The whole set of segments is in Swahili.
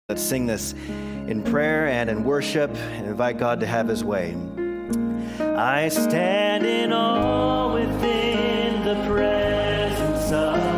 Let's sing this in prayer and in worship and invite God to have his way. I stand in awe within the presence of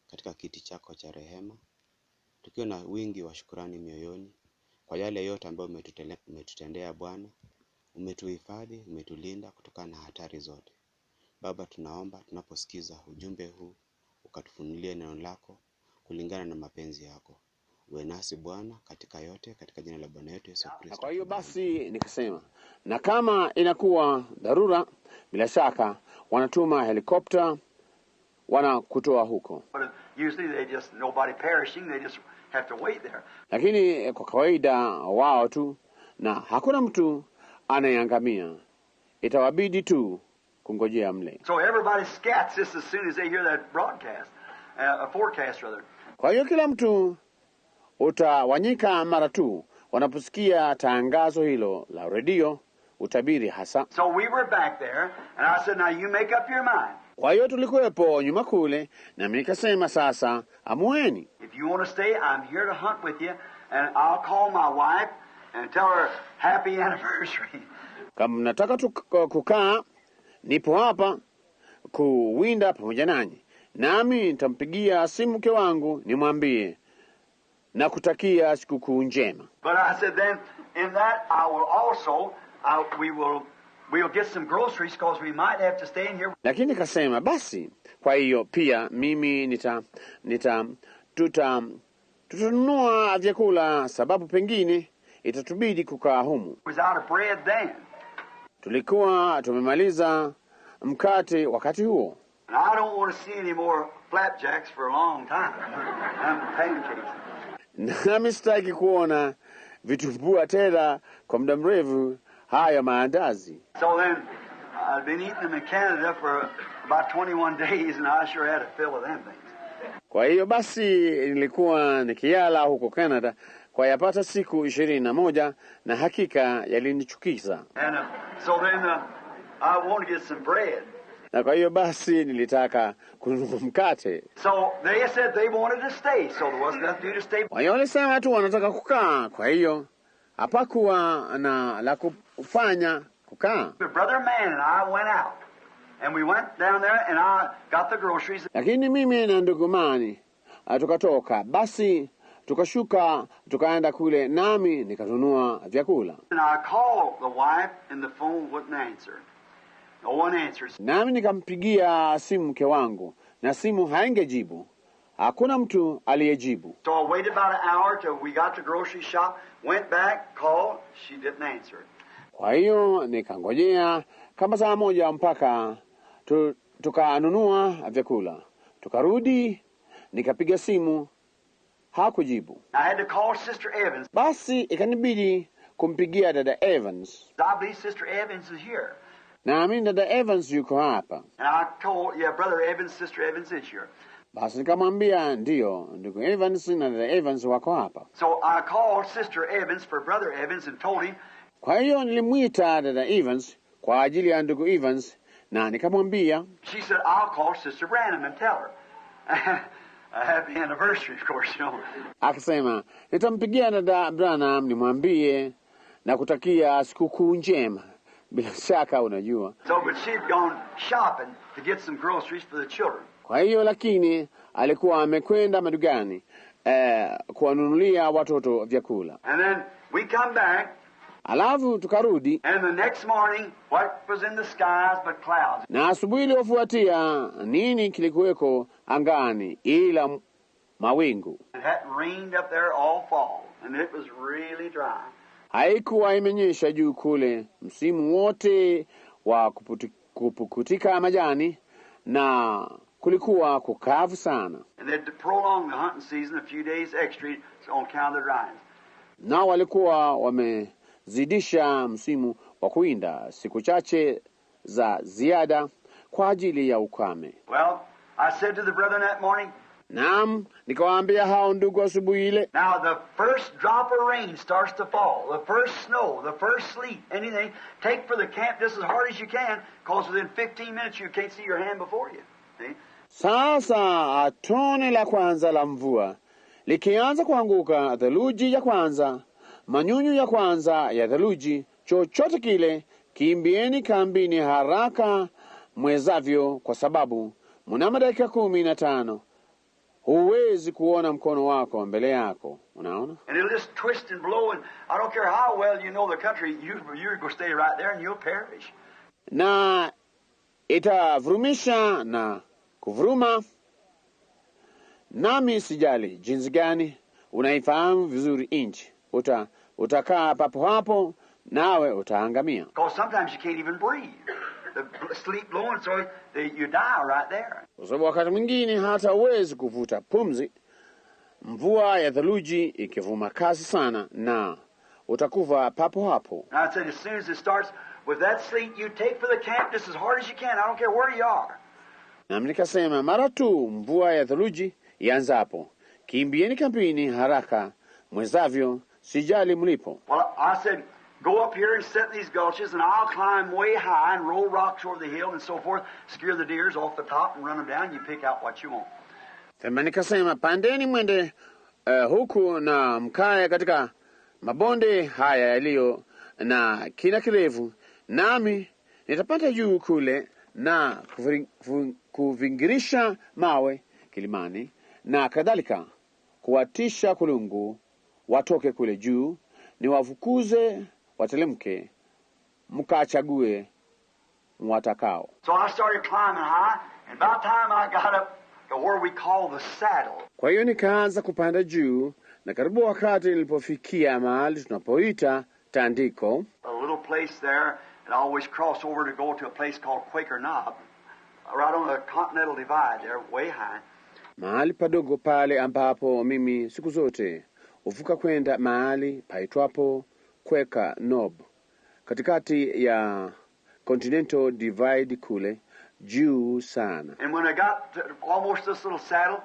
katika kiti chako cha rehema, tukiwa na wingi wa shukrani mioyoni kwa yale yote ambayo umetutendea Bwana. Umetuhifadhi, umetulinda kutokana na hatari zote. Baba, tunaomba tunaposikiza ujumbe huu, ukatufunulie neno lako kulingana na mapenzi yako. Uwe nasi Bwana katika yote, katika jina la Bwana wetu Yesu Kristo. Kwa hiyo basi nikasema, na kama inakuwa dharura, bila shaka wanatuma helikopta wanakutoa huko. Nobody perishing, they just have to wait there. Lakini kwa kawaida wao tu, na hakuna mtu anayeangamia, itawabidi tu kungojea mle. So everybody scats just as soon as they hear that broadcast, a forecast rather. Kwa hiyo kila mtu utawanyika mara tu wanaposikia tangazo hilo la redio, utabiri hasa. So we were back there, and I said, now you make up your mind. Kwa hiyo tulikuwepo nyuma kule, na mimi nikasema sasa amueni. If you want to stay, I'm here to hunt with you, and I'll call my wife and tell her happy anniversary. Kama mnataka kukaa, nipo hapa kuwinda pamoja nanyi, nami nitampigia simu mke wangu nimwambie na kutakia sikukuu njema. But I said then, in that I will also, we'll get some groceries because we might have to stay in here. Lakini nikasema basi, kwa hiyo pia mimi tutanunua vyakula, sababu pengine itatubidi kukaa humu. Was out of bread then. Tulikuwa tumemaliza mkate wakati huo. And I don't want to see any more flapjacks for a long time. Pancakes. Nami sitaki kuona vitumbua tena kwa muda mrefu, haya maandazi. So then, I've been eating them in Canada for about 21 days, and I sure had a fill of them things. Kwa hiyo basi nilikuwa nikiyala huko Canada kwa yapata siku 21, na hakika yalinichukiza. And so then, I want to get some bread. Na kwa hiyo basi nilitaka kununua mkate. So they said they wanted to stay, so there wasn't enough to do to stay. Kwa hiyo walisema tu wanataka kukaa, kwa hiyo hapakuwa na la kufanya kukaa. Brother Man and I went out, and we went down there, and I got the groceries. Lakini mimi na ndugu Mani tukatoka, basi tukashuka tukaenda kule, nami nikanunua vyakula. And I called the wife, and the phone wouldn't answer. No one answers. Nami nikampigia simu mke wangu, na simu haingejibu. Hakuna mtu aliyejibu. So I waited about an hour till we got to the grocery shop, went back, called, she didn't answer. Kwa hiyo nikangojea kama saa moja mpaka tukanunua vyakula. Tukarudi, nikapiga simu, hakujibu. I had to call Sister Evans. Basi ikanibidi kumpigia dada Evans. I believe Sister Evans is here. Na mimi dada Evans yuko hapa. And I told, yeah, Brother Evans, Sister Evans is here. Basi nikamwambia ndio, ndugu Evans na dada Evans wako hapa. So I called Sister Evans for Brother Evans and told him. Kwa hiyo nilimwita dada Evans kwa ajili ya ndugu Evans, na nikamwambia. She said, I'll call Sister Branham and tell her. A happy anniversary, of course, you know. Akasema, nitampigia dada Branham nimwambie na kutakia sikukuu njema. Bila shaka unajua. So, but she'd gone shopping to get some groceries for the children. Kwa hiyo lakini alikuwa amekwenda madugani kuwanunulia watoto vyakula. And then we come back. Alafu tukarudi. And the next morning, what was in the skies but clouds? Na asubuhi iliyofuatia, nini kilikuweko angani ila mawingu? It hadn't rained up there all fall, and it was really dry. Haikuwa imenyesha juu kule msimu wote wa kupukutika majani, na kulikuwa kukavu sana. And they'd prolong the hunting season a few days extra on account of the dryness. Na walikuwa wamezidisha msimu wa kuwinda siku chache za ziada kwa ajili ya ukame. Well, I said to the brethren that morning, Naam, nikawaambia hao ndugu asubuhi ile. now the first drop of rain starts to fall, the first snow, the first sleet, anything, take for the camp just as hard as you can, because within 15 minutes you can't see your hand before you. See? Sasa tone la kwanza la mvua likianza kuanguka, theluji ya kwanza, manyunyu ya kwanza ya theluji, chochote kile, kimbieni kambini haraka mwezavyo, kwa sababu mnamo dakika 15 huwezi kuona mkono wako mbele yako. Unaona? And it'll just twist and blow, and I don't care how well you know the country, you're going to stay right there and you'll perish. Na itavurumisha na kuvuruma, nami sijali jinsi gani unaifahamu vizuri nchi, utakaa papo hapo nawe utaangamia. Because sometimes you can't even breathe. The sleep blowing, so you die right there. Kwa sababu wakati mwingine hata huwezi kuvuta pumzi, mvua ya theluji ikivuma kasi sana na utakufa papo hapo. And I said, as soon as it starts with that sleet, you take for the camp just as hard as you can. I don't care where you are. Na nikasema mara tu mvua ya theluji ianzapo, kimbieni kampini haraka mwezavyo, sijali mlipo. Well, I said, go up here and set these gulches, and I'll climb way high and roll rocks over the hill and so forth, scare the deers off the top and run them down. You pick out what you want. Sema nikasema, pandeni mwende huku na mkae katika mabonde haya yaliyo na kina kirefu, nami nitapanda juu kule na kuvingirisha mawe kilimani na kadhalika, kuwatisha kulungu watoke kule juu, niwafukuze watelemke, mkachague mwatakao. So I started climbing high, and by the time I got up to where we call the saddle. Kwa hiyo nikaanza kupanda juu, na karibu wakati nilipofikia mahali tunapoita tandiko, A little place there, and I always cross over to go to a place called Quaker Knob, right on the Continental Divide there, way high. mahali padogo pale ambapo mimi siku zote uvuka kwenda mahali paitwapo Quaker Knob, katikati ya Continental Divide kule juu sana. And when I got to almost this little saddle,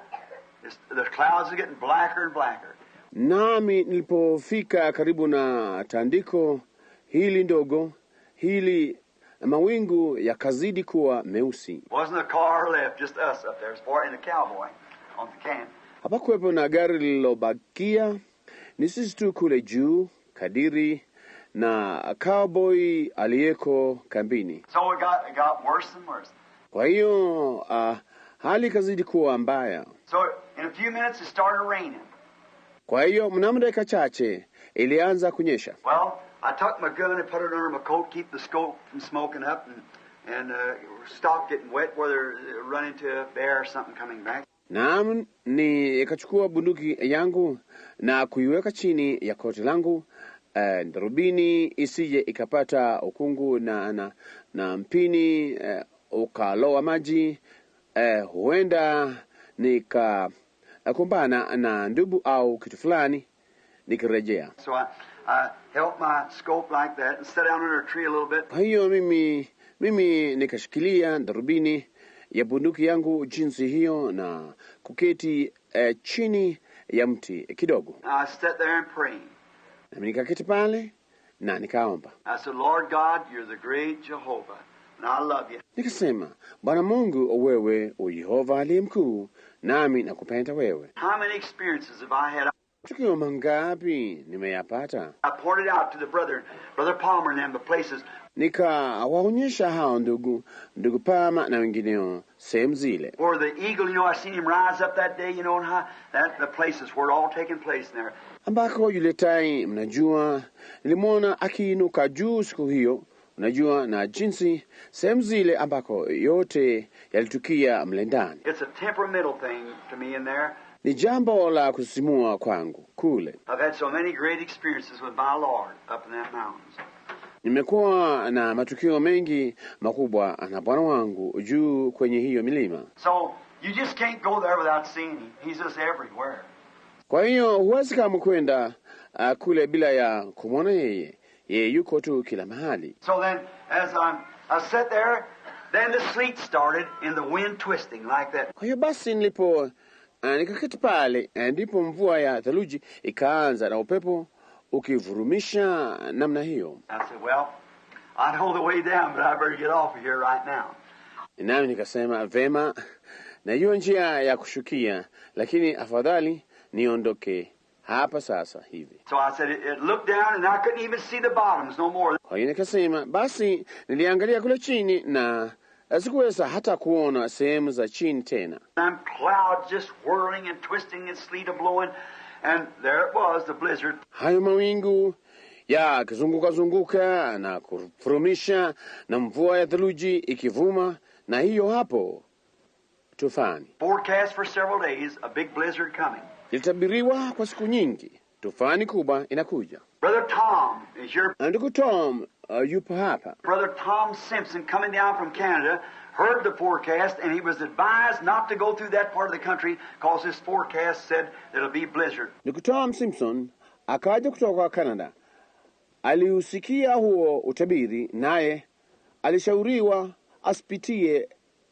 the clouds are getting blacker and blacker. Nami nilipofika karibu na tandiko hili ndogo hili, mawingu yakazidi kuwa meusi. Wasn't a car left, just us up there, and the cowboy on the camp. Hapakuwepo na gari lililobakia, ni sisi tu kule juu kadiri na cowboy aliyeko kambini. So it got worse and worse. Kwa hiyo hali ikazidi kuwa mbaya. So in a few minutes it started raining. Kwa hiyo mnamo dakika chache ilianza kunyesha. Well, I took my gun and put it under my coat, keep the scope from smoking up, and stop getting wet where they're running to a bear or something coming back. Naam, nikachukua bunduki yangu na kuiweka chini ya koti langu, darubini isije ikapata ukungu na mpini ukaloa maji, huenda nikakumbana na ndubu au kitu fulani nikirejea. So I held my scope like that and sat down under a tree a little bit. Kwa hiyo mimi nikashikilia darubini ya bunduki yangu jinsi hiyo na kuketi chini ya mti kidogo. I sat there and prayed. Na nikaketi pale na nikaomba. I said, Lord God, you're the great Jehovah, and I love you. Nikasema, Bwana Mungu, wewe u Yehova aliye mkuu, nami nakupenda wewe. How many experiences have I had? Tukio mangapi nimeyapata? I pointed out to the Brother Palmer and them the places. Nikawaonyesha hao ndugu Palmer na wengineo sehemu zile. Where the eagle, I seen him rise up that day, and how the places where it all taking place there. Ambako yule tai, mnajua, nilimwona akiinuka juu siku hiyo, unajua, na jinsi sehemu zile ambako yote yalitukia mle ndani. It's a temperamental thing to me in there. Ni jambo la kusisimua kwangu kule. I've had so many great experiences with my Lord up in that mountains. Nimekuwa na matukio mengi makubwa na Bwana wangu juu kwenye hiyo milima. So you just can't go there without seeing him. He's just everywhere. Kwa hiyo huwezi kama kwenda kule bila ya kumwona yeye. Yeye yuko tu kila mahali. So then as I sat there, then the sleet started and the wind twisting like that. Kwa hiyo basi nikaketi pale, ndipo mvua ya theluji ikaanza na upepo ukivurumisha namna hiyo. I said, well, I know the way down, but I better get off of here right now. Nami nikasema, vema, najua njia ya kushukia, lakini afadhali niondoke hapa sasa hivi. So I said, it looked down and I couldn't even see the bottoms no more. Kwa hiyo nikasema, basi niliangalia kule chini na sikuweza hata kuona sehemu za chini tena. Them clouds just whirling and twisting and sleet a-blowing, and there it was, the blizzard. Hayo mawingu ya kizunguka na kufurumisha na mvua ya theluji ikivuma, na hiyo hapo tufani. Forecast for several days, a big blizzard coming. Ilitabiriwa kwa siku nyingi, tufani kubwa inakuja. Brother Tom is your Ndugu Tom yupo hapa. Brother Tom Simpson, coming down from Canada, heard the forecast, and he was advised not to go through that part of the country because his forecast said there'll be blizzard. Ndugu Tom Simpson akaja kutoka Canada, aliusikia huo utabiri, naye alishauriwa asipitie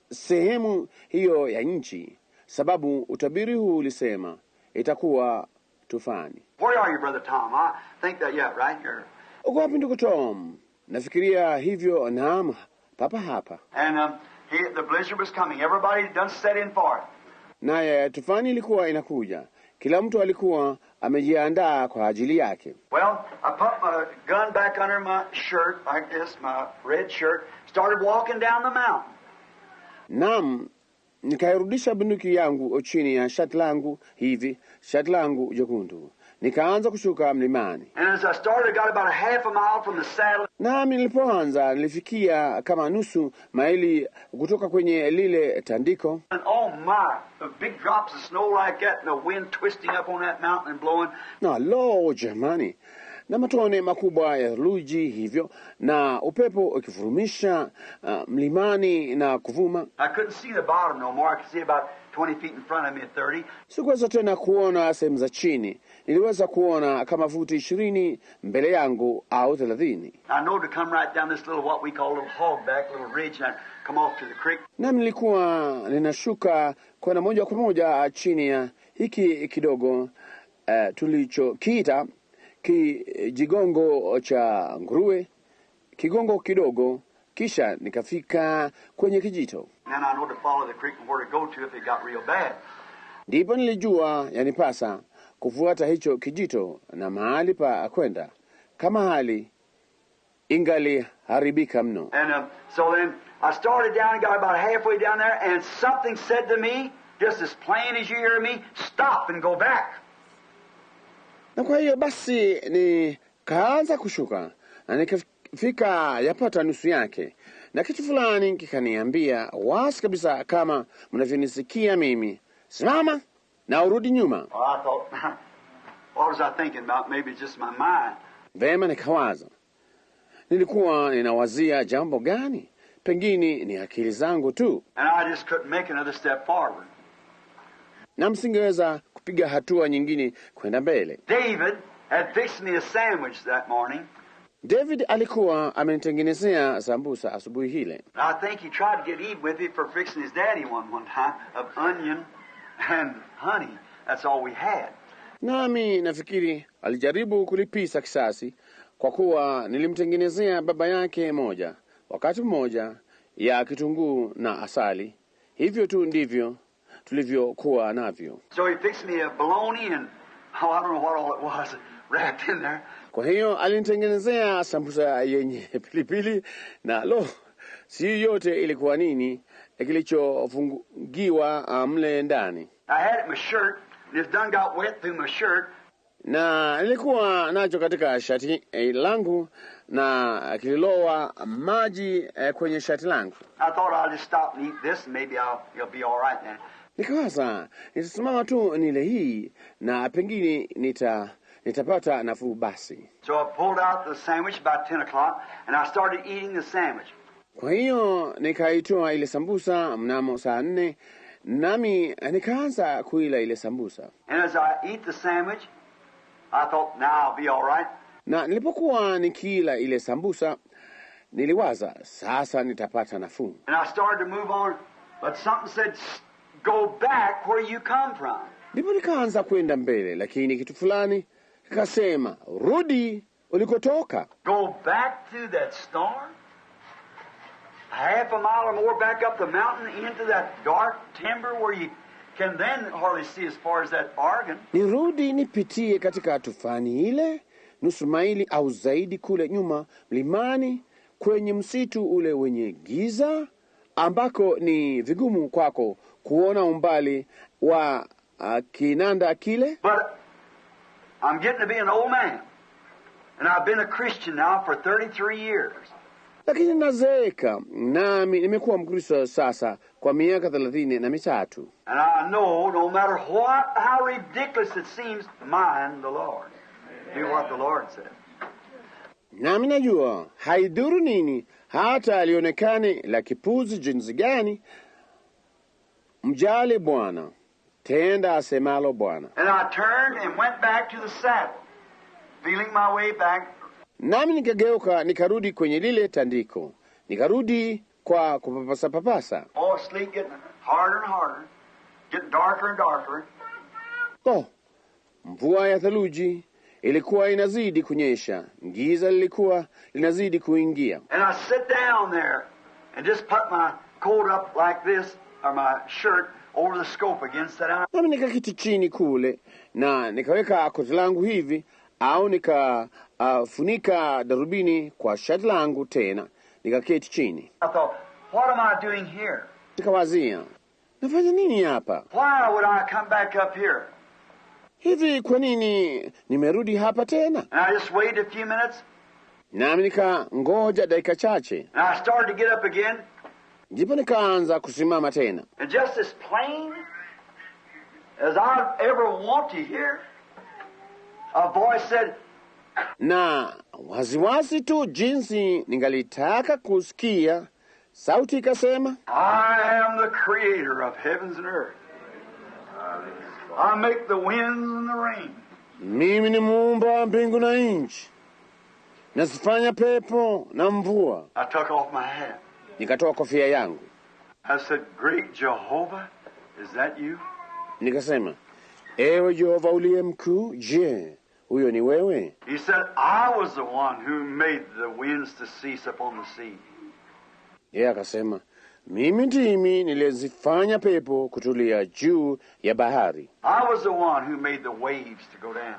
sehemu hiyo ya nchi, sababu utabiri huu ulisema itakuwa tufani. Where are you, Brother Tom? I think that, yeah, right here. Uko wapi ndugu Tom? Nafikiria hivyo. Naam, papa hapa. And the blizzard was coming. Everybody done set in for it. Naye tufani ilikuwa inakuja, kila mtu alikuwa amejiandaa kwa ajili yake. Well, I put my gun back under my shirt like this, my red shirt, started walking down the mountain. Naam, nikairudisha bunduki yangu chini ya shati langu hivi, shati langu jekundu. Nikaanza kushuka mlimani. And as I started, I got about a half a mile from the saddle. Nami nilipoanza nilifikia kama nusu maili kutoka kwenye lile tandiko. And oh my, the big drops of snow like that and the wind twisting up on that mountain and blowing. Na lo jamani, na matone makubwa ya theluji hivyo, na upepo ukifurumisha mlimani na kuvuma. I couldn't see the bottom no more. I could see about 20 feet in front of me at 30. Sikuweza tena kuona sehemu za chini. Niliweza kuona kama futi 20 mbele yangu au 30. I know to come right down this little, what we call a little hogback, little ridge, and I come off to the creek. Na nilikuwa ninashuka kwenda moja kwa moja chini ya hiki kidogo tulichokiita kijigongo cha nguruwe, kigongo kidogo, kisha nikafika kwenye kijito. And I know to follow the creek and where to go to if it got real bad. Ndipo nilijua yanipasa kufuata hicho kijito na mahali pa kwenda kama hali ingali haribika mno. And so then I started down and got about halfway down there, and something said to me, just as plain as you hear me, stop and go back. Na kwa hiyo basi nikaanza kushuka na nikafika yapata nusu yake, na kitu fulani kikaniambia wazi kabisa kama mnavyonisikia mimi, simama na urudi nyuma. Well, I thought, what was I thinking about? Maybe it's just my mind. Vema, nikawaza, nilikuwa ninawazia jambo gani? Pengine ni akili zangu tu. And I just couldn't make another step forward. Na msingeweza kupiga hatua nyingine kwenda mbele. David had fixed me a sandwich that morning. David alikuwa amenitengenezea sambusa asubuhi hile. I think he tried to get even with it for fixing his daddy one time of onion and honey. That's all we had. Nami nafikiri alijaribu kulipisa kisasi kwa kuwa nilimtengenezea baba yake moja wakati mmoja ya kitunguu na asali. Hivyo tu ndivyo tulivyokuwa navyo. So he fixed me a bologna and I don't know what all it was wrapped in there. Kwa hiyo alinitengenezea sambusa yenye pilipili na lo, si yote ilikuwa nini kilichofungiwa mle ndani. I had it in my shirt and it done got wet through my shirt. Na nilikuwa nacho katika shati langu na kililowa maji kwenye shati langu. I thought I'll just stop and eat this and maybe it'll be all right then. Nikawaza nitasimama tu nile hii na pengine nitapata nafuu basi. So I pulled out the sandwich about 10 o'clock and I started eating the sandwich. Kwa hiyo nikaitoa ile sambusa mnamo saa 4, nami nikaanza kuila ile sambusa. And as I eat the sandwich, I thought, now I'll be all right. Na nilipokuwa nikiila ile sambusa, niliwaza sasa nitapata nafuu. And I started to move on, but something said, go back where you come from. Ndipo nikaanza kwenda mbele, lakini kitu fulani kikasema, rudi ulikotoka. Go back through that storm? Half a mile or more back up the mountain into that dark timber where you can then hardly see as far as that Oregon. Nirudi nipitie katika tufani ile, nusu maili au zaidi kule nyuma mlimani, kwenye msitu ule wenye giza, ambako ni vigumu kwako kuona umbali wa kinanda kile. But I'm getting to be an old man. And I've been a Christian now for 33 years. lakini nazeeka, nami nimekuwa Mkristo sasa kwa miaka 33. And I know no matter how ridiculous it seems, mind the Lord. Do what the Lord said. Nami najua haidhuru nini, hata alionekane la kipuzi jinsi gani, mjali Bwana, tenda asemalo Bwana. And I turned and went back to the saddle, feeling my way back. Nami nikageuka nikarudi kwenye lile tandiko, nikarudi kwa kupapasa papasa. Oh, sleep getting harder and harder, getting darker and darker. Mvua ya theluji ilikuwa inazidi kunyesha, giza lilikuwa linazidi kuingia. And I sit down there and just put my coat up like this, or my shirt over the scope against that. Nami nikakiti chini kule na nikaweka koti langu hivi, au nikafunika darubini kwa shati langu tena, nikaketi chini. I thought, what am I doing here? Nikawazia, nafanya nini hapa? Why would I come back up here? Hivi kwa nini nimerudi hapa tena? And I just waited a few minutes. Nami nikangoja dakika chache. And I started to get up again. Ndipo nikaanza kusimama tena. And just as plain as I ever want to hear, a voice said, na waziwazi tu jinsi ningalitaka kusikia, sauti ikasema, I am the creator of heavens and earth. I make the winds and the rain. Mimi ni muumba mbingu na nchi, nasifanya pepo na mvua. I took off my hat. Nikatoa kofia yangu. I said, Great Jehovah, is that you? Nikasema, ewe Jehova uliye mkuu, je, huyo ni wewe? He said, I was the one who made the winds to cease upon the sea. Yeye akasema, mimi ndimi nilizifanya pepo kutulia juu ya bahari. I was the one who made the waves to go down.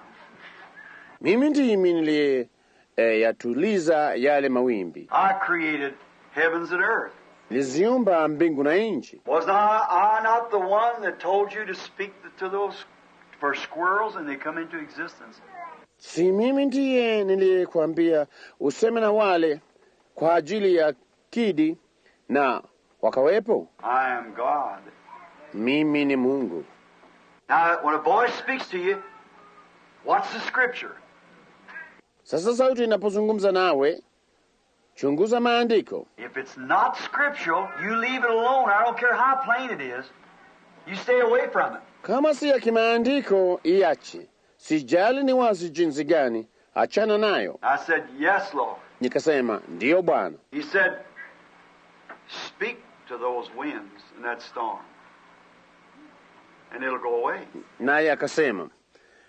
Mimi ndimi niliyatuliza yale mawimbi. I created heavens and earth. Niliziumba mbingu na nchi. Was I not the one that told you to speak to those for squirrels and they come into existence? Si mimi ndiye niliyekwambia useme na wale kwa ajili ya kidi na wakawepo? I am God. Mimi ni Mungu. Now, when a voice speaks to you, what's the scripture? Sasa sauti inapozungumza nawe, chunguza maandiko. If it's not scriptural, you leave it alone. I don't care how plain it is. You stay away from it. Kama si ya kimaandiko, iache. Sijali ni wazi jinsi gani, achana nayo. I said, yes, Lord. Nikasema, ndiyo Bwana. He said, speak to those winds and that storm, and it'll go away. Naye akasema,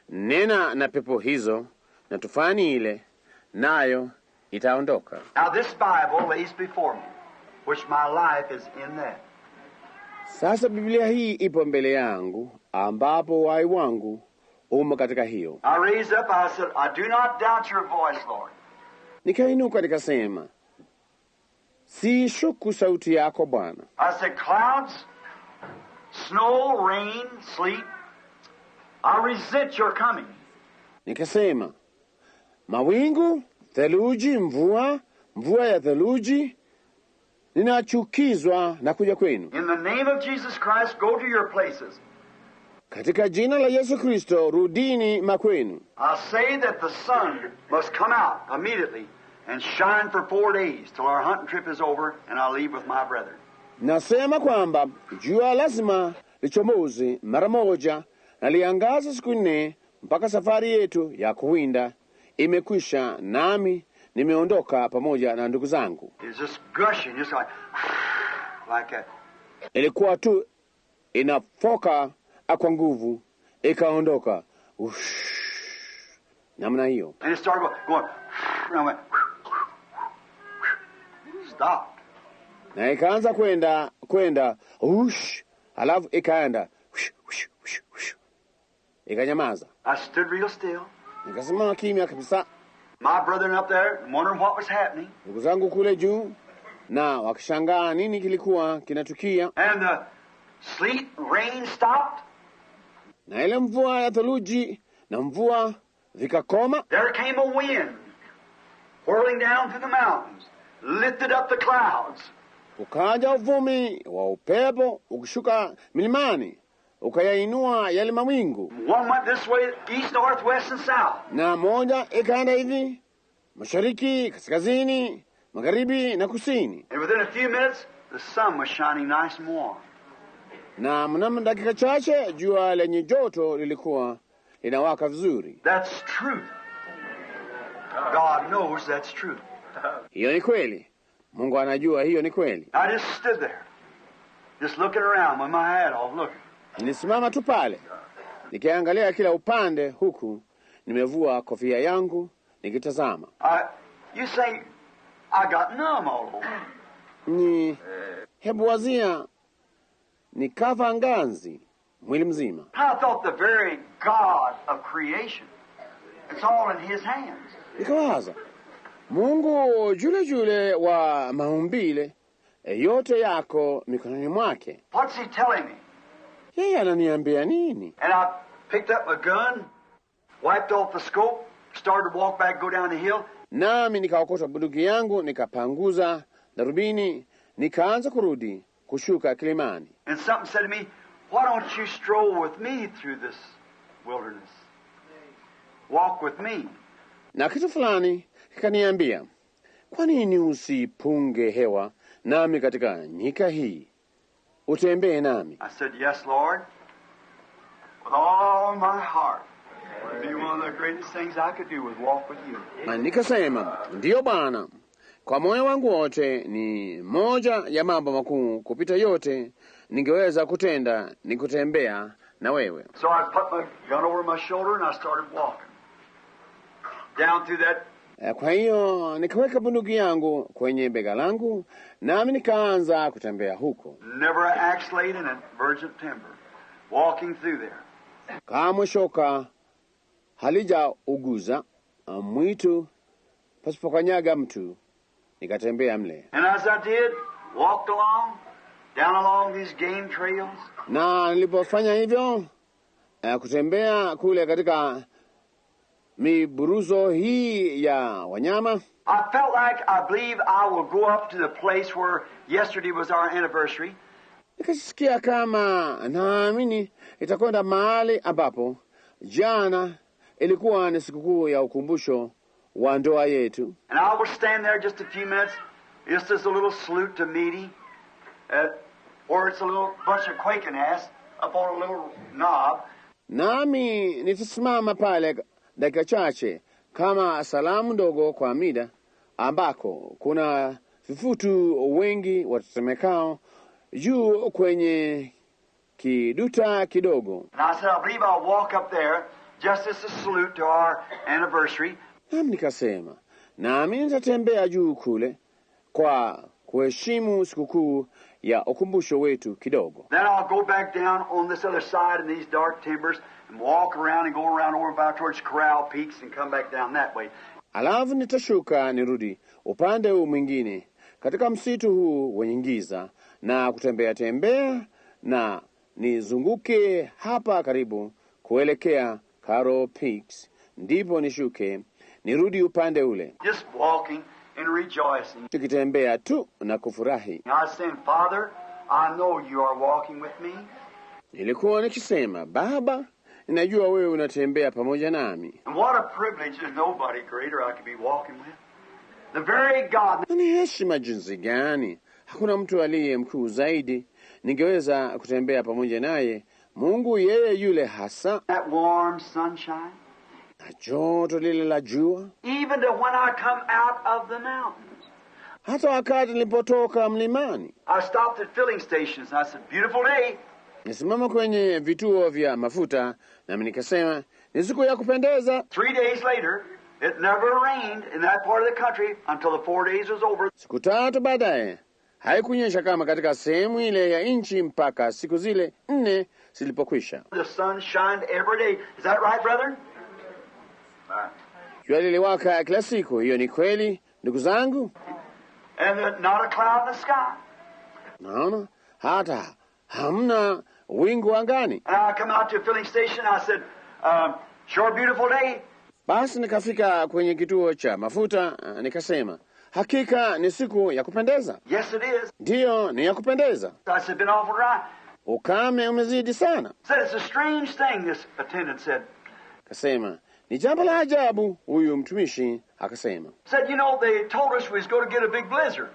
nena na pepo hizo na tufani ile, nayo itaondoka. Now this Bible lays before me, which my life is in that. Sasa Biblia hii ipo mbele yangu, ambapo uhai wangu umo katika hiyo. I raised up, I said, I do not doubt your voice, Lord. Nikainuka nikasema, si shuku sauti yako Bwana. I said, clouds, snow, rain, sleet, I resent your coming. Nikasema, mawingu, theluji, mvua ya theluji, ninachukizwa na kuja kwenu. In the name of Jesus Christ, go to your places. Katika jina la Yesu Kristo, rudini makwenu. I say that the sun must come out immediately and shine for 4 days till our hunting trip is over and I'll leave with my brethren. Nasema kwamba jua lazima lichomoze mara moja na liangaze siku 4 mpaka safari yetu ya kuwinda imekwisha, nami nimeondoka pamoja na ndugu zangu. It's just gushing, just like that. Ilikuwa tu inafoka kwa nguvu, ikaondoka namna hiyo. And it started going and I went, stopped. Na ikaanza kwenda halafu ikaenda ikanyamaza. I stood real still. Nikasimama kimya kabisa. My brethren up there wondering what was happening. Ndugu zangu kule juu na wakishangaa nini kilikuwa kinatukia. And the sleet, rain stopped. Na ile mvua ya theluji na mvua vikakoma. There came a wind whirling down through the mountains. lifted up the clouds. Ukaja uvumi wa upepo ukishuka milimani, ukayainua yale mawingu. One went this way, east, north, west, and south. Na moja ikaenda hivi, mashariki, kaskazini, magharibi na kusini. And within a few minutes, the sun was shining nice and warm. Na mnamo dakika chache jua lenye joto lilikuwa linawaka vizuri. That's truth. God knows that's truth. Hiyo ni kweli. Mungu anajua hiyo ni kweli. I just stood there, just looking around with my hat off, looking. Nilisimama tu pale nikiangalia kila upande, huku nimevua kofia yangu nikitazama. You say, I got numb all over. Hebu wazia, nikava nganzi mwili mzima. I thought the very God of creation, it's all in His hands. Nikawaza, Mungu yule wa maumbile, yote yako mikononi mwake. What's He telling me? Yeye ananiambia nini? And I picked up my gun, wiped off the scope, started to walk back, go down the hill. Nami nikaokota bunduki yangu, nikapanguza darubini, nikaanza kurudi kushuka kilimani. And something said to me, why don't you stroll with me through this wilderness? Walk with me. Na kitu fulani kikaniambia, kwa nini usipunge hewa nami katika nyika hii? Utembee nami. I said, yes, Lord, with all my heart. It would be one of the greatest things I could do was walk with you. Na nikasema, ndiyo Bwana, kwa moyo wangu wote. Ni moja ya mambo makuu kupita yote ningeweza kutenda ni kutembea na wewe. So I put my gun over my shoulder and I started walking down through that. Kwa hiyo nikaweka bunduki yangu kwenye bega langu, nami nikaanza kutembea huko. Never an axe laid in a virgin timber. Walking through there. Kamwe shoka halijauguza mwitu pasipokanyaga mtu. Nikatembea mle. And as I did, walked along, down along these game trails. Na nilipofanya hivyo, kutembea kule katika miburuzo hii ya wanyama, I felt like I believe I will go up to the place where yesterday was our anniversary. nikasikia kama naamini itakwenda mahali ambapo jana ilikuwa ni sikukuu ya ukumbusho wa ndoa yetu. And I will stand there just a few minutes, just as a little salute to Meaty, or it's a little bunch of quaking ass up on a little knob. Nami nitasimama pale dakika chache kama salamu ndogo kwa Mida, ambako kuna vifutu wengi watetemekao juu kwenye kiduta kidogo. And I said, I believe I'll walk up there just as a salute to our anniversary. Nami nikasema, nami nitatembea juu kule kwa kuheshimu sikukuu ya ukumbusho wetu kidogo. Then I'll go back down on this other side in these dark timbers and walk around and go around over back towards Corral Peaks and come back down that way. Alafu nitashuka nirudi upande huu mwingine katika msitu huu wenye giza na kutembea tembea na nizunguke hapa karibu kuelekea Corral Peaks, ndipo nishuke nirudi upande ule. Just walking and rejoicing. Tukitembea tu na kufurahi. I was saying, Father, I know you are walking with me. Nilikuwa nikisema, Baba, ninajua wewe unatembea pamoja nami. And what a privilege, there's nobody greater I could be walking with. The very God. Ni heshima jinsi gani, hakuna mtu aliye mkuu zaidi ningeweza kutembea pamoja naye, Mungu yeye yule hasa. That warm sunshine. Na joto lile la jua. Even to when I come out of the mountains. Hata wakati nilipotoka mlimani. I stopped at filling stations and I said, beautiful day. Nisimama kwenye vituo vya mafuta na nikasema, ni siku ya kupendeza. 3 days later, it never rained in that part of the country until the 4 days was over. Siku 3 baadaye, haikunyesha kama katika sehemu ile ya nchi mpaka siku zile 4 zilipokwisha. The sun shined every day. Is that right, brother? Jua liliwaka kila siku, hiyo ni kweli, ndugu zangu. And not a cloud in the sky. Naona hata hamna wingu angani. And I come out to a filling station, I said, sure beautiful day. Basi nikafika kwenye kituo cha mafuta, nikasema, hakika ni siku ya kupendeza. Yes, it is. Ndiyo, ni ya kupendeza. I said, been awful dry. Ukame umezidi sana. Said, it's a strange thing, this attendant said. Akasema, ni jambo la ajabu, huyu mtumishi akasema. Said, you know, they told us we was going to get a big blizzard.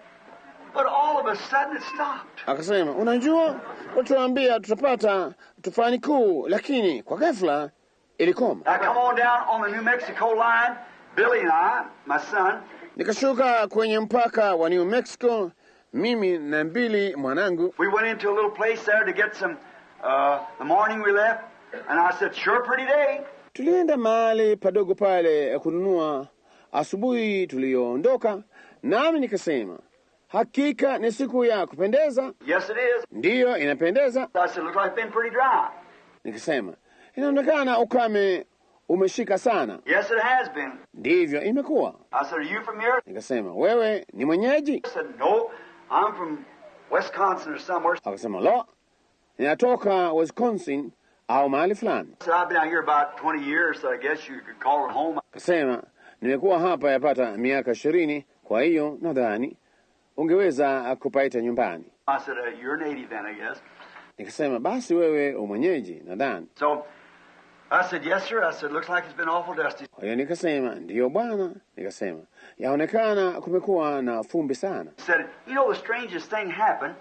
But all of a sudden it stopped. Akasema, unajua, watuambia tutapata tufani kuu, lakini kwa ghafla ilikoma. I come on down on the New Mexico line, Billy and I, my son. Nikashuka kwenye mpaka wa New Mexico, mimi na Billy mwanangu. We went into a little place there to get some, the morning we left, and I said, sure pretty day. Tulienda mahali padogo pale kununua asubuhi tuliyoondoka, nami nikasema, hakika ni siku ya kupendeza. Yes, it is. Ndiyo, inapendeza. I said, looks like it's been pretty dry. Nikasema, inaonekana ukame umeshika sana. Yes, it has been. Ndivyo imekuwa. I said, are you from here? Nikasema, wewe ni mwenyeji? I said, no, I'm from Wisconsin or somewhere. Akasema, lo, ninatoka Wisconsin au mahali fulani. I said, I've been out here about 20 years, so I guess you could call it home. Akasema, nimekuwa hapa yapata miaka 20, kwa hiyo nadhani ungeweza kupaita nyumbani. I said, you're native then, I guess. Nikasema, basi wewe umwenyeji nadhani. So I said, yes, sir. I said, looks like it's been awful dusty. Kwa hiyo nikasema, ndiyo bwana. Nikasema, yaonekana kumekuwa na fumbi sana. He said, you know, the strangest thing happened.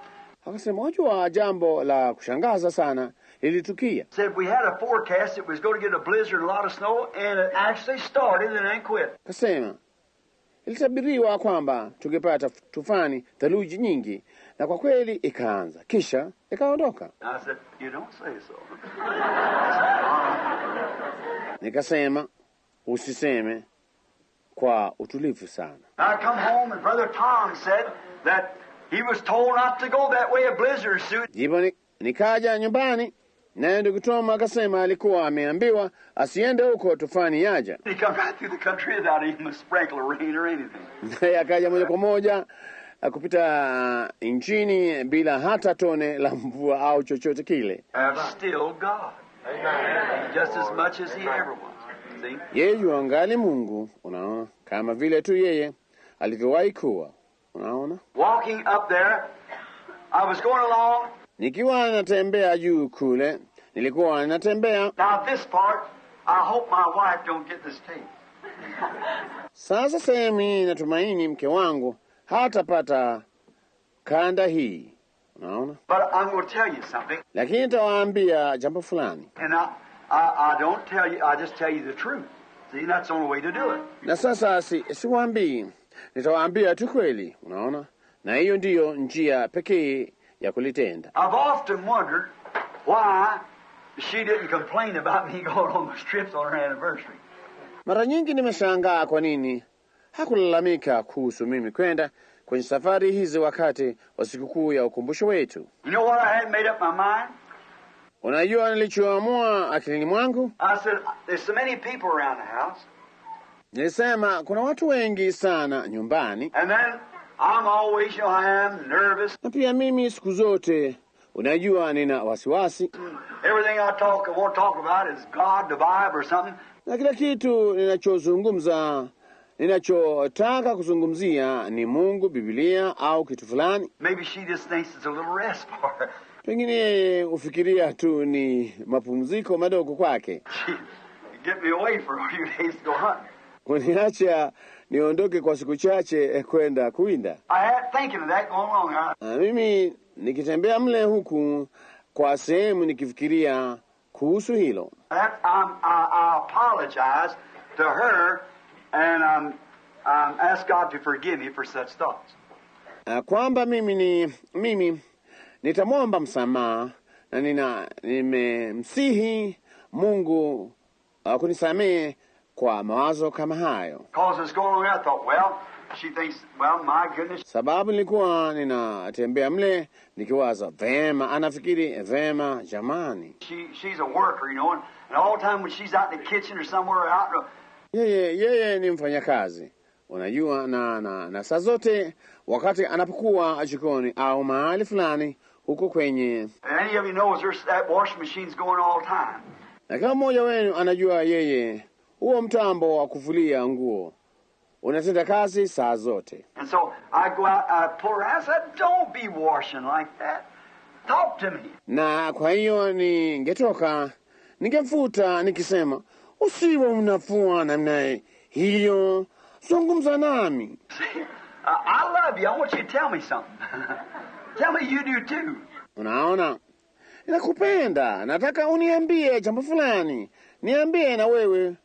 Akasema, wajua jambo la kushangaza sana lilitukia. Said we had a forecast it was going to get a blizzard and a lot of snow, and it actually started and then quit. Akasema, ilitabiriwa kwamba tungepata tufani, theluji nyingi, na kwa kweli ikaanza, kisha ikaondoka. I said, you don't say so. Nikasema, usiseme, kwa utulivu sana. I come home and Brother Tom said that he was told not to go that way, a blizzard suit. Ndipo nikaja nyumbani, naye ndugu Tom akasema alikuwa ameambiwa asiende huko tufani yaja. He come right through the country without even a sprinkle of rain or anything. Naye akaja moja kwa moja kupita nchini bila hata tone la mvua au chochote kile. Still God. Amen. Just as much as he ever was. See? Yeye yuangali Mungu, unaona, kama vile tu yeye alivyowahi kuwa, unaona. Walking up there, I was going along. Nikiwa natembea juu kule, nilikuwa natembea. Now this part, I hope my wife don't get this tape. Sasa sehemu hii natumaini mke wangu hatapata kanda hii, unaona. But I'm going to tell you something. Lakini nitawaambia jambo fulani. And I don't tell you, I just tell you the truth. See, that's the only way to do it. Na sasa siwaambii, nitawaambia tu kweli, unaona. Na hiyo ndiyo njia pekee ya kulitenda. I've often wondered why she didn't complain about me going on those trips on her anniversary. Mara nyingi nimeshangaa kwa nini hakulalamika kuhusu mimi kwenda kwenye safari hizi wakati wa sikukuu ya ukumbusho wetu. You know what I had made up my mind? Unajua nilichoamua akilini mwangu? I said, there's so many people around the house. Nilisema kuna watu wengi sana nyumbani. And then I'm always, I am nervous. Na pia mimi siku zote, unajua nina wasiwasi. Everything I want to talk about is God, the Bible or something. Na kila kitu ninachotaka kuzungumzia ni Mungu, Biblia au kitu fulani. Maybe she just thinks it's a little rest for her. Pengine ufikiria tu ni mapumziko madogo kwake. She get me away for a few days to go hunting. Uniacha niondoke kwa siku chache kwenda kuwinda. I had thinking of that going along. Mimi nikitembea mle huku kwa sehemu nikifikiria kuhusu hilo. I apologize to her and ask God to forgive me for such thoughts. Kwamba mimi nitamwomba msamaha na nimemsihi Mungu kunisamehe kwa mawazo kama hayo. Because it's going on, I thought, well, she thinks, well, my goodness. Sababu nilikuwa ninatembea mle nikiwaza, vema, anafikiri vema, jamani. She's a worker, you know, and all the time when she's out in the kitchen or somewhere out. Yeye ni mfanyakazi, unajua, na saa zote wakati anapokuwa jikoni au mahali fulani huko kwenye. Any of you knows that washing machine's going all the time. Na kama mmoja wenu anajua yeye huo mtambo wa kufulia nguo unatenda kazi saa zote. And so I go out, I pull her out, I said, don't be washing like that. Talk to me. Na kwa hiyo ningetoka, ningemfuta nikisema, usiwe unafua namna hiyo, zungumza nami. See, I love you. I want you to tell me something. Tell me you do too. Unaona, nakupenda, nataka uniambie jambo fulani, niambie na wewe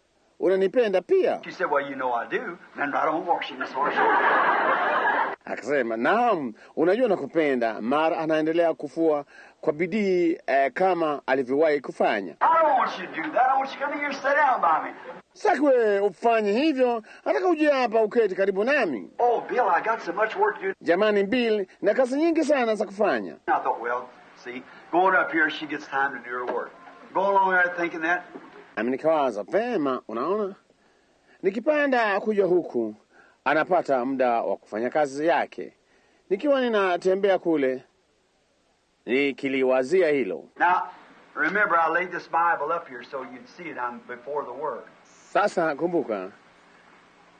unanipenda pia. She said, well, you know I do. Then right on washing this horse. Akasema, naam, unajua nakupenda. Mara anaendelea kufua kwa bidii kama alivyowahi kufanya. I don't want you to do that. I want you to come here and sit down by me. Sasa wewe ufanye hivyo, nataka uje hapa uketi karibu nami. Oh, Bill, I got so much work to do. Jamani Bill, na kazi nyingi sana za kufanya. I thought, well, see, going up here, she gets time to do her work. Go along there thinking that. Nami nikawaza, vema, unaona, nikipanda kuja huku anapata muda wa kufanya kazi yake. Nikiwa ninatembea kule nikiliwazia hilo. Now, remember, I laid this Bible up here so you'd see it. I'm before the Word. Sasa kumbuka,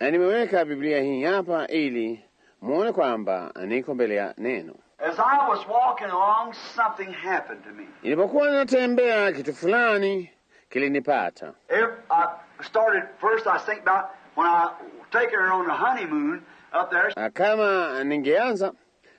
nimeweka Biblia hii hapa ili muone kwamba niko mbele ya neno. As I was walking along, something happened to me. Nilipokuwa ninatembea, kitu fulani kilinipata. If I started first, I think about when I taken her on the honeymoon up there. Kama ningeanza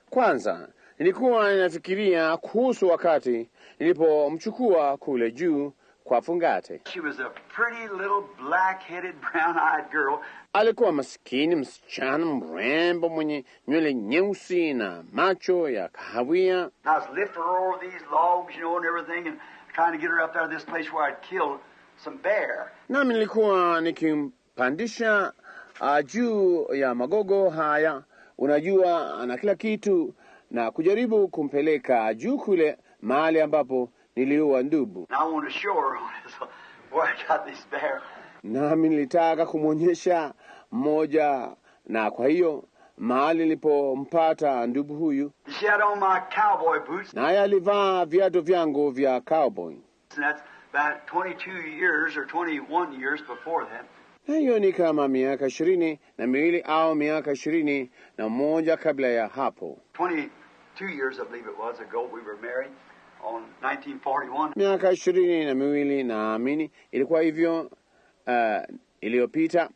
kwanza, nilikuwa ninafikiria kuhusu wakati nilipomchukua kule juu kwa fungate. She was a pretty little black-headed, brown-eyed girl. Alikuwa maskini msichana mrembo mwenye nywele nyeusi na macho ya kahawia. I was lifting her over these logs, you know, and everything, and trying to get her up there to this place where I'd killed some bear. Nami nilikuwa nikimpandisha juu ya magogo haya, unajua, na kila kitu, na kujaribu kumpeleka juu kule mahali ambapo niliua ndubu. And I wanted to show her where I got this bear. Nami nilitaka kumwonyesha mmoja, na kwa hiyo mahali nilipompata ndubu huyu. She had on my cowboy boots. Naye alivaa viatu vyangu vya cowboy. And that's about 22 years or 21 years before that. Hiyo ni kama miaka 22 au miaka 21 kabla ya hapo. 22 years, I believe it was, ago we were married on 1941. Miaka 22 naamini ilikuwa hivyo iliyopita.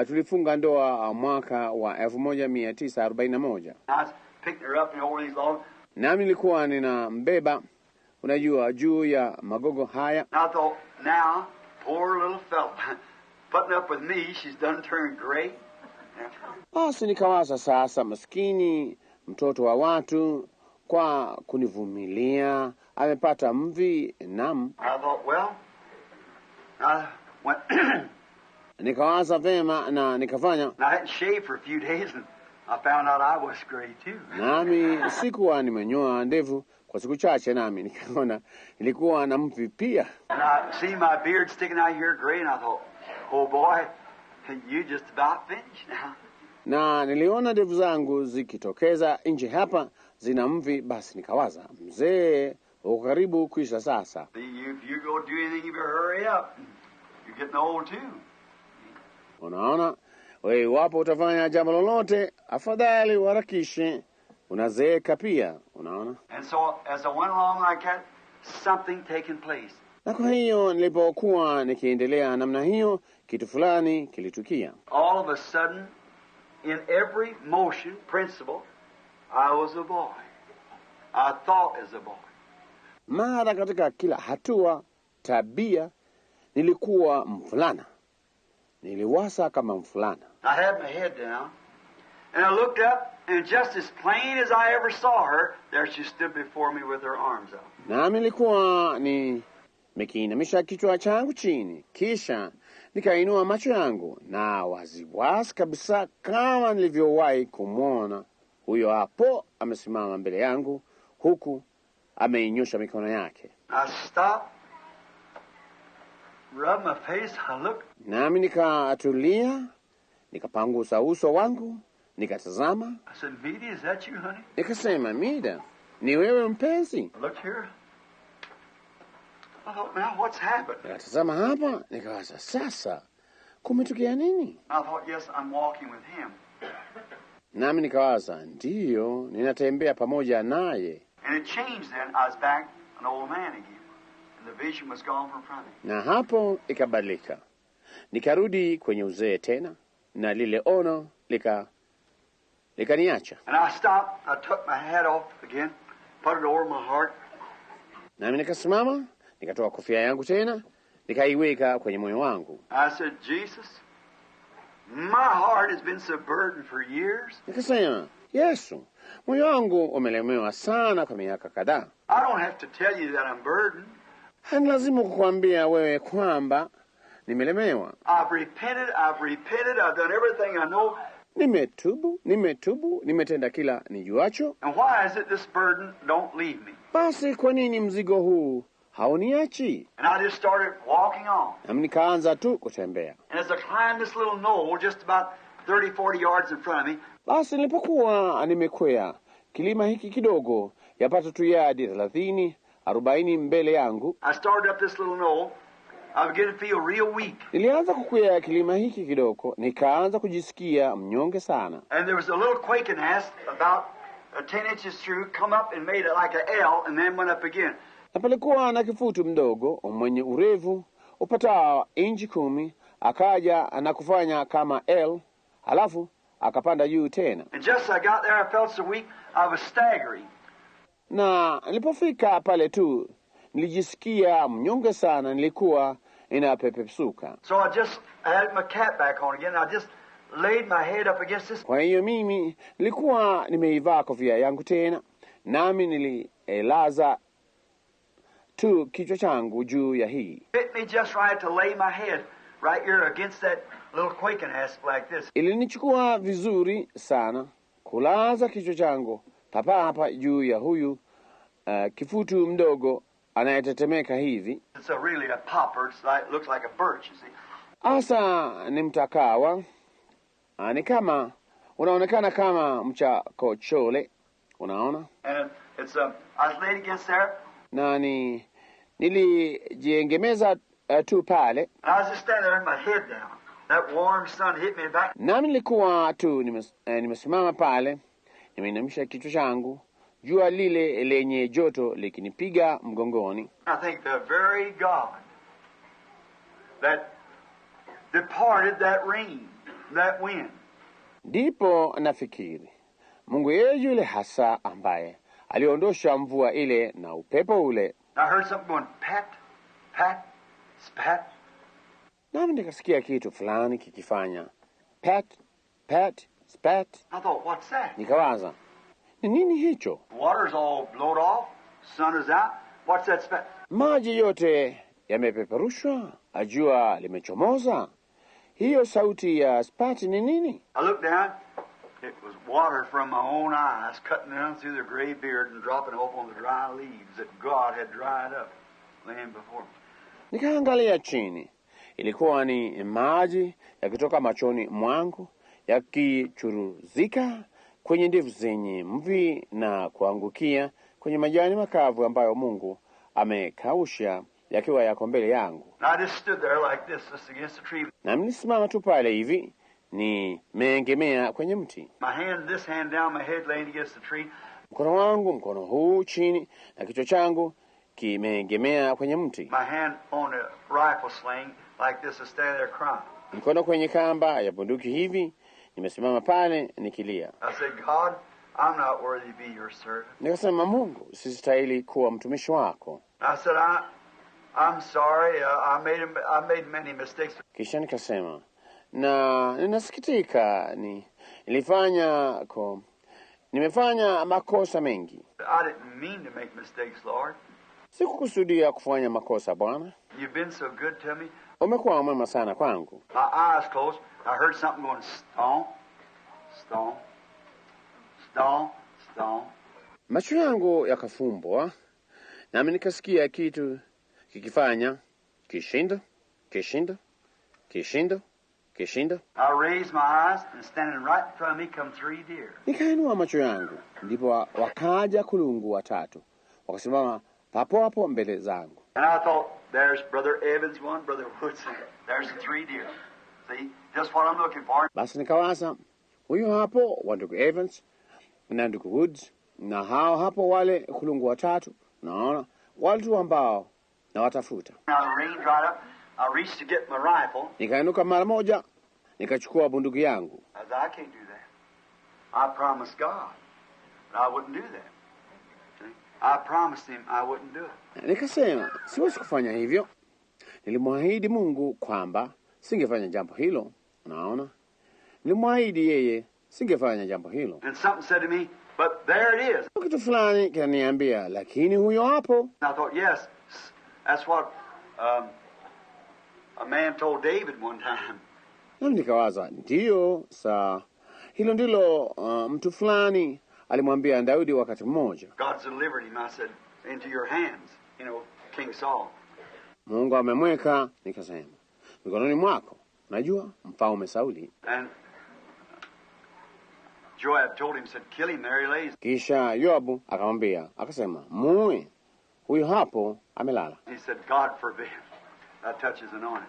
Tulifunga ndoa mwaka wa 1941. I was picking her up and over these logs. Nami nilikuwa ninambeba, unajua, juu ya magogo haya. And I thought, now, poor little fella, putting up with me, she's done turned gray. Basi nikawaza, sasa maskini mtoto wa watu, kwa kunivumilia amepata mvi. Nam, I thought, well, I went. nikawaza vema na nikafanya. And I hadn't shaved for a few days, and I found out I was gray too. Nami sikuwa nimenyoa ndevu kwa siku chache, nami nikaona nilikuwa na mvi pia. And I see my beard sticking out here gray, and I thought, oh boy, you just about finished now. Na niliona ndevu zangu zikitokeza nje hapa zina mvi. Basi nikawaza, mzee, uko karibu kuisha sasa. If you go do anything, you better hurry up. You're getting old too. Unaona, wewe wapo utafanya jambo lolote, afadhali uharakishe, unazeeka pia. Unaona. And so as I went along like that, something taking place. Na kwa hiyo nilipokuwa nikiendelea namna hiyo, kitu fulani kilitukia. All of a sudden, in every motion, principle, I was a boy. I thought as a boy. Mara katika kila hatua, tabia, nilikuwa mvulana. Niliwasa kama mvulana. I had my head down, and I looked up, and just as plain as I ever saw her, there she stood before me with her arms out. Nami nilikuwa nimekiinamisha kichwa changu chini, kisha nikainua macho yangu, na waziwazi kabisa kama nilivyowahi kumwona huyo hapo amesimama mbele yangu, huku ameinyosha mikono yake. I stopped, rubbed my face, I looked. Nami nikatulia, nikapangusa uso wangu, nikatazama. I said, Meady, is that you, honey? Nikasema, Mida, ni wewe mpenzi? Look here. I thought, now what's happened? Nikatazama hapa, nikawaza, sasa kumetokea nini? I thought, yes, I'm walking with him. Nami nikawaza, ndiyo, ninatembea pamoja naye. And it changed then. I was back an old man again. And the vision was gone from front of me. Na hapo ikabadilika. Nikarudi kwenye uzee tena, na lile ono likaniacha. And I stopped. I took my hat off again, put it over my heart. Nami nikasimama, nikatoa kofia yangu tena, nikaiweka kwenye moyo wangu. I said, Jesus, my heart has been so burdened for years. Nikasema, Yesu, moyo wangu umelemewa sana kwa miaka kadhaa. I don't have to tell you that I'm burdened. Hani lazima kukuambia wewe kwamba nimelemewa. I've repented, I've done everything I know. Nimetubu, nimetenda kila nijuacho. And why is it this burden don't leave me? Basi kwa nini mzigo huu hauniachi? And I just started walking on. Na nikaanza tu kutembea. And as I climbed this little knoll just about 30, 40 yards in front of me, basi nilipokuwa nimekwea kilima hiki kidogo yapata tu yadi 30-40 mbele yangu, I started up this little knoll. I began to feel real weak. Nilianza kukwea kilima hiki kidogo, nikaanza kujisikia mnyonge sana. And there was a little quaking nest about 10 inches through, come up and made it like an L, and then went up again. Na palikuwa na kifutu mdogo mwenye urefu upatao inchi 10, akaja na kufanya kama L, halafu akapanda juu tena. And just as I got there, I felt so weak, I was staggering. Na nilipofika pale tu, nilijisikia mnyonge sana, nilikuwa inapepesuka. So I had my cap back on again. I just laid my head up against this. Kwa hiyo mimi nilikuwa nimeivaa kofia yangu tena, nami nililaza tu kichwa changu juu ya hii. Fit me just right to lay my head right here against that little quaking nest like this. Ilinichukua vizuri sana kulaza kichwa changu papa hapa juu ya huyu kifutu mdogo anayetetemeka hivi. It's really a popper. Looks like a birch, you see. Asa ni mtakawa. Ni kama unaonekana kama mchakochole, unaona? And I was laid against there. Na nilijiengemeza tu pale. And I was just standing there with my head down. That warm sun hit me back. Nami nilikuwa tu nimesimama pale, nimeinamisha kichwa changu, jua lile lenye joto likinipiga mgongoni. I think the very God that departed that rain, that wind. Ndipo nafikiri Mungu yeye yule hasa ambaye aliondosha mvua ile na upepo ule. I heard something going pat, pat, spat. Nami nikasikia kitu fulani kikifanya pat, pat, spat. I thought, what's that? Nikawaza, ni nini hicho? Water's all blowed off, sun is out. What's that spat? Maji yote yamepeperushwa, jua limechomoza. Hiyo sauti ya spat ni nini? I looked down. It was water from my own eyes cutting down through the gray beard and dropping off on the dry leaves that God had dried up laying before me. Nikaangalia chini. Ilikuwa ni maji yakitoka machoni mwangu yakichuruzika kwenye ndevu zenye mvi na kuangukia kwenye majani makavu ambayo Mungu amekausha yakiwa yako mbele yangu. I just stood there like this, just against the tree. Na nilisimama tu pale hivi, nimeengemea kwenye mti. This hand down, my head laying against the tree. Mkono wangu, mkono huu chini, na kichwa changu kimeengemea kwenye mti. My hand on a rifle sling like this, standing there crying. Mkono kwenye kamba ya bunduki hivi, nimesimama pale nikilia. I said, God, I'm not worthy to be your servant. Nikasema, Mungu, sistahili kuwa mtumishi wako. I said, I'm sorry. I made many mistakes. Kisha nikasema, na ninasikitika, nimefanya makosa mengi. I didn't mean to make mistakes, Lord. Sikukusudia kufanya makosa, Bwana. You've been so good to me. Umekuwa mwema sana kwangu. My eyes closed. I heard something going stomp, stomp, stomp, stomp. Macho yangu yakafumbwa, nami nikasikia kitu kikifanya kishindo, kishindo, kishindo, kishindo. I raised my eyes, and standing right in front of me come 3 deer. Nikainua macho yangu, ndipo wakaja kulungu watatu, wakasimama papo hapo mbele zangu. And I thought, there's Brother Evans one, Brother Woods, there's the 3 deer. See, just what I'm looking for. Basi nikawaza, huyo hapo wa ndugu Evans na ndugu Woods na hao hapo wale kulungu watatu, naona watu ambao na watafuta. Now the rain dried up. I reached to get my rifle. Nikainuka mara moja, nikachukua bunduki yangu. I said, I can't do that. I promised God that I wouldn't do that. See? I promised him I wouldn't do it. Nikasema siwezi kufanya hivyo. Nilimwahidi Mungu kwamba singefanya jambo hilo. Unaona, nilimwahidi yeye singefanya jambo hilo. And something said to me, but there it is. Kitu fulani kinaniambia, lakini huyo hapo. And I thought, yes, that's what a man told David one time. Nami nikawaza, ndiyo, saa hilo ndilo mtu fulani alimwambia Daudi wakati mmoja. God's delivered him, I said, into your hands, you know, King Saul. Mungu amemweka, nikasema, mikononi mwako, najua, mfalme Sauli. And Joab told him, said, kill him, there he lays. Kisha Yoabu akamwambia, akasema, muue, huyo hapo amelala. He said, God forbid that touches anointed.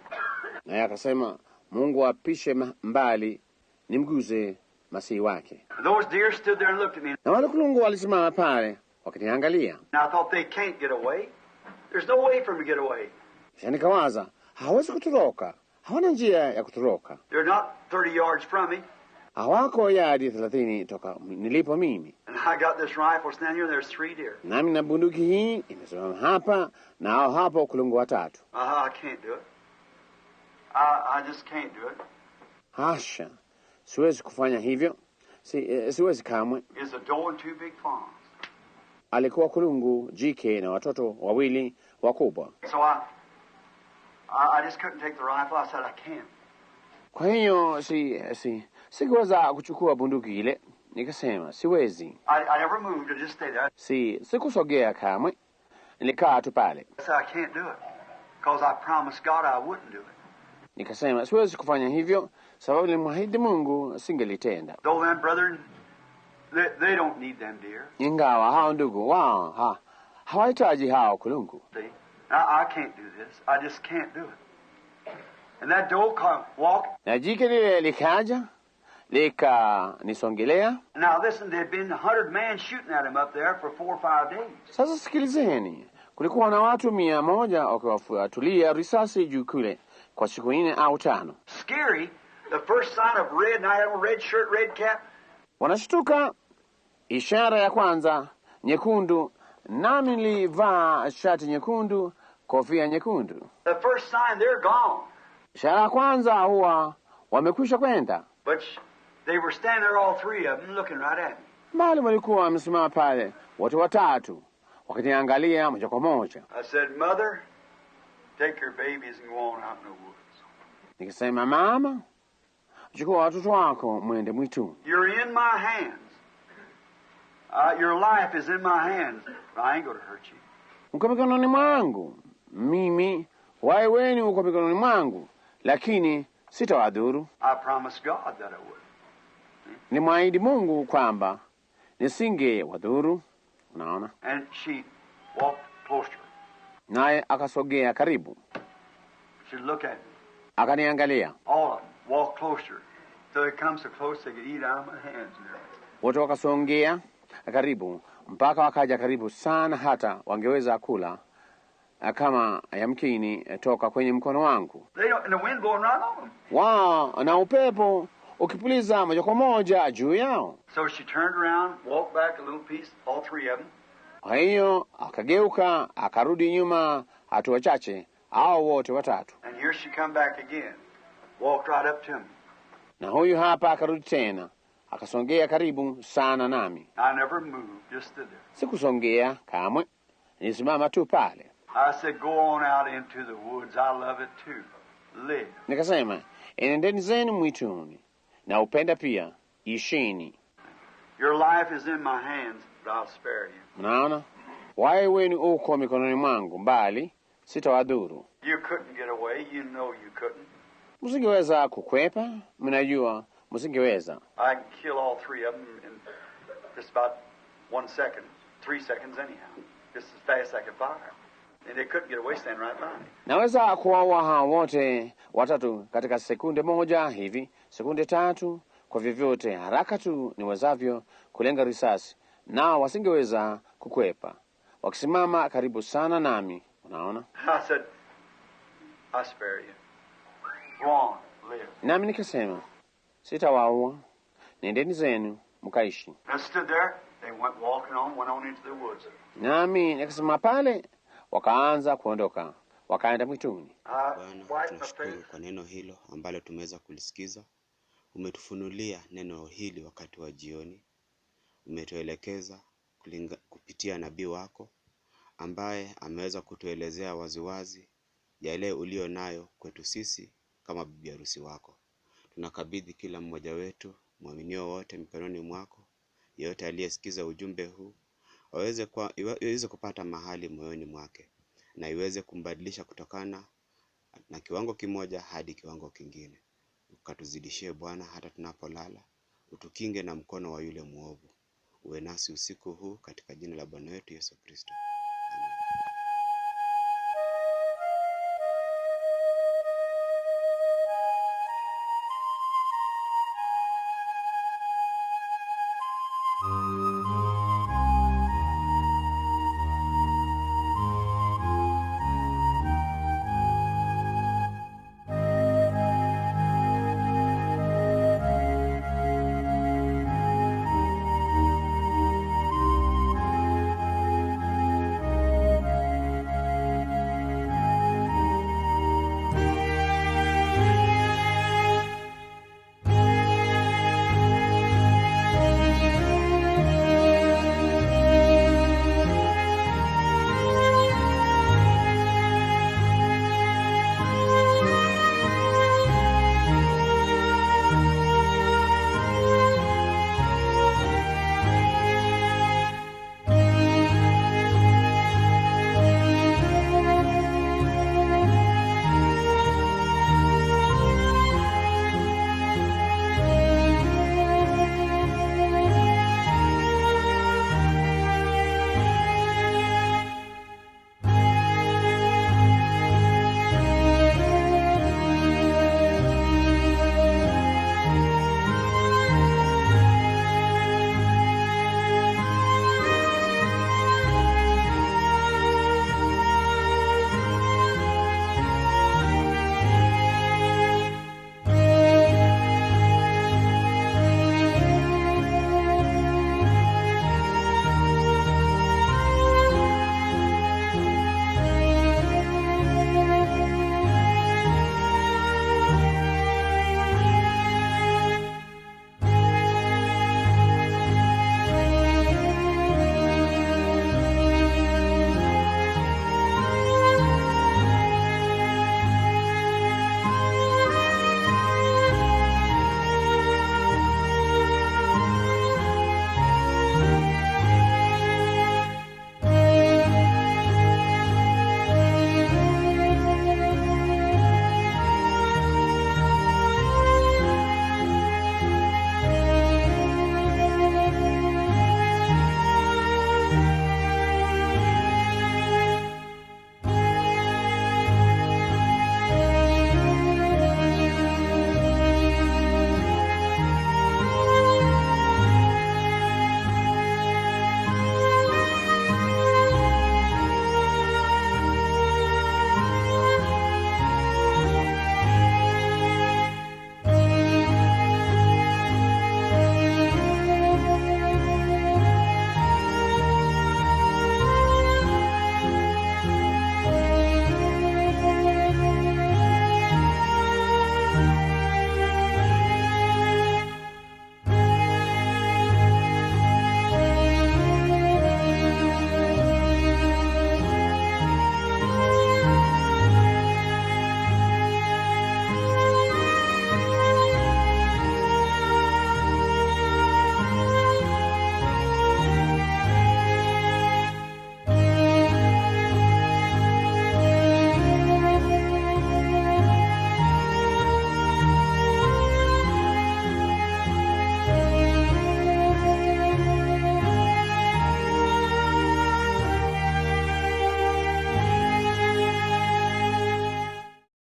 Naye akasema, Mungu apishe mbali nimguze masihi wake. And those deer stood there and looked at me. Na wale kulungu walisimama pale wakiniangalia. And I thought, they can't get away. There's no way for them to get away. Kisha nikawaza, hawezi kutoroka, hawana njia ya kutoroka. They're not 30 yards from me. Hawako yadi 30 toka nilipo mimi. And I got this rifle standing here, and there's 3 deer. Nami na bunduki hii imesimama hapa na hao hapo kulungu watatu. I can't do it. I just can't do it. Hasha, siwezi kufanya hivyo. Siwezi kamwe. It's a doe and 2 big fawns. Alikuwa kulungu jike na watoto wawili wakubwa. So I just couldn't take the rifle. I said, I can't. Kwa hiyo sikuweza kuchukua bunduki ile. Nikasema siwezi. I never moved. I just stayed there. Sikusogea kamwe. Nilikaa tu pale. I said, I can't do it. Because I promised God I wouldn't do it. Nikasema siwezi kufanya hivyo sababu nilimwahidi Mungu singelitenda. Though them brethren, they don't need them deer. Ingawa hao ndugu wao hawahitaji hao kulungu. See? I can't do this. I just can't do it. And that doe walked. Na jike lile likaja likanisongelea. Now listen, there'd been 100 men shooting at him up there for 4 or 5 days. Sasa sikilizeni, kulikuwa na watu 100 wakiwafuatilia risasi juu kule kwa siku 4 au 5. Scary. The first sign of red, and I had a red shirt, red cap. Wanashtuka, ishara ya kwanza nyekundu, nami nilivaa shati nyekundu, kofia nyekundu. The first sign, they're gone. Ishara ya kwanza huwa wamekwisha kwenda. But they were standing there, all 3 of them, looking right at me. Bali walikuwa wamesimama pale wote watatu wakiniangalia moja kwa moja. I said, Mother, take your babies and go on out in the woods. Nikasema, mama, chukua watoto wako mwende mwituni. You're in my hands. Your life is in my hands. I ain't going to hurt you. Uko mikononi mwangu. Mimi, wai wenu uko mikononi mwangu, lakini sitawadhuru. I promised God that I would. Nimwahidi Mungu kwamba nisingewadhuru. Unaona? And she walked closer. Naye akasogea karibu. She'd look at me. Akaniangalia. All of them walked closer. So they come so close they could eat out of my hands. Wote wakasongea karibu mpaka wakaja karibu sana hata wangeweza kula kama yamkini toka kwenye mkono wangu. And the wind blowing right on them. Wow, na upepo ukipuliza moja kwa moja juu yao. So she turned around, walked back a little piece, all 3 of them. Kwa hiyo akageuka akarudi nyuma hatua chache, hao wote watatu. And here she come back again, walked right up to me. Na huyu hapa akarudi tena, akasongea karibu sana nami. I never moved, just stood there. Sikusongea kamwe, nilisimama tu pale. I said, go on out into the woods. I love it too. Live. Nikasema, enendeni zenu mwituni, na upenda pia, ishini. Your life is in my hands, but I'll spare you. Mnaona? Wai wenu uko mikononi mwangu, mbali sitawadhuru. You couldn't get away. You know you couldn't. Msingeweza kukwepa, mnajua msingeweza. I can kill all 3 of them in just about 1 second, 3 seconds anyhow. Just as fast as I can fire. And they couldn't get away standing right by me. Naweza kuwaua hao wote watatu katika sekunde moja hivi, sekunde tatu, kwa vyovyote haraka tu niwezavyo kulenga risasi, nao wasingeweza kukwepa, wakisimama karibu sana nami. Unaona? I said, I spare you. Go on, live. Nami nikasema, sitawaua, nendeni zenu mkaishi. I stood there. They went walking on, went on into the woods. Nami nikasema pale, wakaanza kuondoka, wakaenda mwituni. Bwana, tunashukuru kwa neno hilo ambalo tumeweza kulisikiza. Umetufunulia neno hili wakati wa jioni. Umetuelekeza kupitia nabii wako ambaye ameweza kutuelezea waziwazi yale ulio nayo kwetu sisi kama bibi harusi wako. Tunakabidhi kila mmoja wetu, mwaminio wote mikononi mwako. Yeyote aliyesikiza ujumbe huu iweze kupata mahali moyoni mwake, na iweze kumbadilisha kutokana na kiwango kimoja hadi kiwango kingine. Ukatuzidishie Bwana hata tunapolala, utukinge na mkono wa yule muovu. Uwe nasi usiku huu katika jina la Bwana wetu Yesu Kristo. Amen.